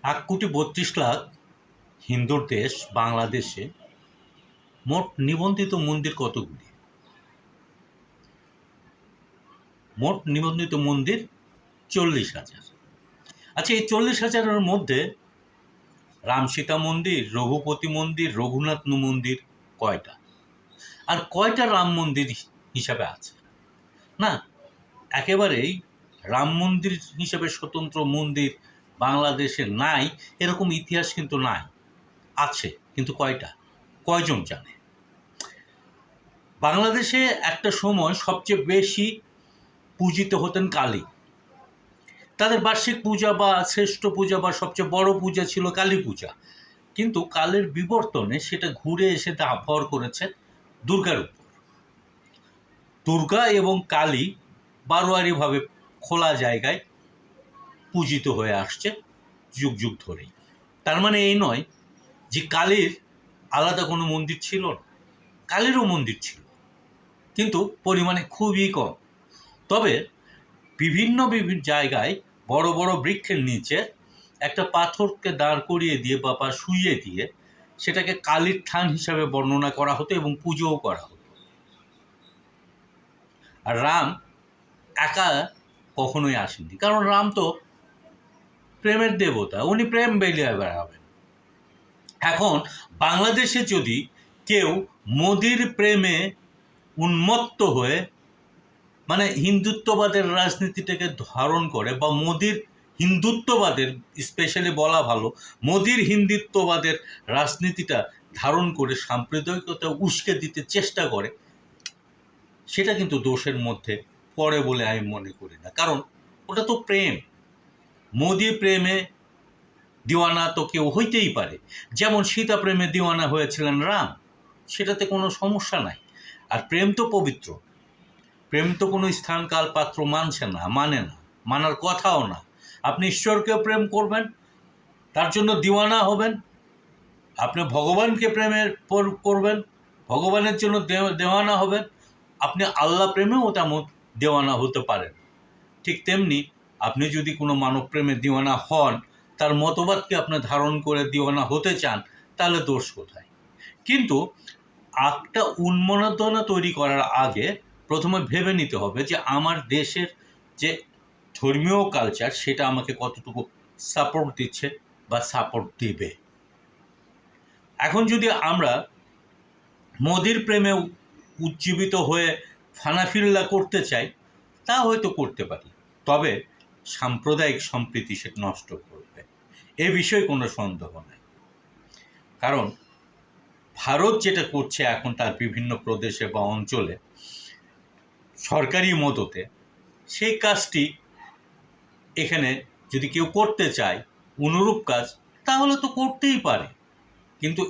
1,32,00,000 হিন্দুর দেশ বাংলাদেশে মোট নিবন্ধিত মন্দির কতগুলি? মোট নিবন্ধিত মন্দির 40,000। আচ্ছা, এই 40,000-এর মধ্যে রামসীতা মন্দির, রঘুপতি মন্দির, রঘুনাথ মন্দির কয়টা? আর কয়টা রাম মন্দির হিসাবে আছে? না, একেবারেই রাম মন্দির হিসাবে স্বতন্ত্র মন্দির বাংলাদেশে নাই এরকম ইতিহাস কিন্তু নাই। আছে, কিন্তু কয়টা? কয়জন জানে? বাংলাদেশে একটা সময় সবচেয়ে বেশি পূজিত হতেন কালী। তাদের বার্ষিক পূজা বা শ্রেষ্ঠ পূজা বা সবচেয়ে বড় পূজা ছিল কালী পূজা। কিন্তু কালের বিবর্তনে সেটা ঘুরে এসে ভর করেছে দুর্গার উপর। দুর্গা এবং কালী বারোয়ারিভাবে খোলা জায়গায় পূজিত হয়ে আসছে যুগ যুগ ধরেই। তার মানে এই নয় যে কালীর আলাদা কোনো মন্দির ছিল না, কালীরও মন্দির ছিল, কিন্তু পরিমাণে খুবই কম। তবে বিভিন্ন বিভিন্ন জায়গায় বড় বড় বৃক্ষের নিচে একটা পাথরকে দাঁড় করিয়ে দিয়ে বা শুইয়ে দিয়ে সেটাকে কালীর থান হিসাবে বর্ণনা করা হতো এবং পুজোও করা হতো। আর রাম একা কখনোই আসেননি, কারণ রাম তো প্রেমের দেবতা, উনি প্রেম বেলিয়ে বেড়াবেন। এখন বাংলাদেশে যদি কেউ মোদির প্রেমে উন্মত্ত হয়ে মানে হিন্দুত্ববাদের রাজনীতিটাকে ধারণ করে বা মোদির হিন্দুত্ববাদের, স্পেশালি বলা ভালো, মোদির হিন্দুত্ববাদের রাজনীতিটা ধারণ করে সাম্প্রদায়িকতা উস্কে দিতে চেষ্টা করে, সেটা কিন্তু দোষের মধ্যে পড়ে বলে আমি মনে করি না। কারণ ওটা তো প্রেম। মোদি প্রেমে দিওয়ানা তো কেউ হইতেই পারে, যেমন সীতা প্রেমে দিওয়ানা হয়েছিলেন রাম, সেটাতে কোনো সমস্যা নাই। আর প্রেম তো পবিত্র, প্রেম তো কোনো স্থান কাল পাত্র মানে না, মানার কথাও না। আপনি ঈশ্বরকেও প্রেম করবেন, তার জন্য দিওয়ানা হবেন, আপনি ভগবানকে প্রেমের করবেন, ভগবানের জন্য দেওয়ানা হবেন, আপনি আল্লাহ প্রেমেও তেমন দেওয়ানা হতে পারেন। ঠিক তেমনি আপনি যদি কোনো মানব প্রেমে দিওয়ানা হন, তার মতবাদকে আপনি ধারণ করে দিওয়ানা হতে চান, তাহলে দোষ কোথায়? কিন্তু একটা উন্মাদনা তৈরি করার আগে প্রথমে ভেবে নিতে হবে যে আমার দেশের যে ধর্মীয় কালচার সেটা আমাকে কতটুকু সাপোর্ট দিচ্ছে বা সাপোর্ট দেবে। এখন যদি আমরা মোদির প্রেমে উজ্জীবিত হয়ে ফানাফিল্লা করতে চাই, তা হয়তো করতে পারি, তবে সাম্প্রদায়িক সম্প্রীতি সেটা নষ্ট করবে, এ বিষয়ে কোনো সন্দেহ নেই। কারণ ভারত যেটা করছে এখন তার বিভিন্ন প্রদেশে বা অঞ্চলে সরকারি মদতে, সেই কাজটি এখানে যদি কেউ করতে চায় অনুরূপ কাজ, তাহলে তো করতেই পারে। কিন্তু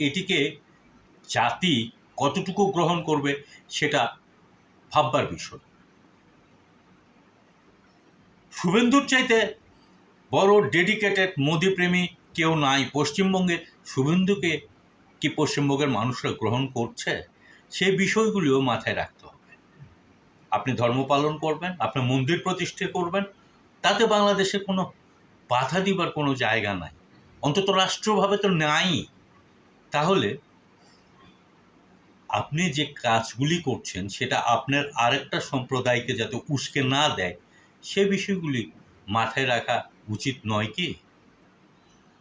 এটিকে জাতি কতটুকু গ্রহণ করবে সেটা ভাববার বিষয়। শুভেন্দুর চাইতে বড় ডেডিকেটেড মোদিপ্রেমী কেউ নাই পশ্চিমবঙ্গে। শুভেন্দুকে কি পশ্চিমবঙ্গের মানুষরা গ্রহণ করছে? সেই বিষয়গুলিও মাথায় রাখতে হবে। আপনি ধর্ম পালন করবেন, আপনি মন্দির প্রতিষ্ঠা করবেন, তাতে বাংলাদেশে কোনো বাধা দিবার কোনো জায়গা নাই, অন্তত রাষ্ট্রভাবে তো নাই। তাহলে আপনি যে কাজগুলি করছেন সেটা আপনার আরেকটা সম্প্রদায়কে যাতে উস্কে না দেয়, সে বিষয়গুলি মাথায় রাখা উচিত নয় কি?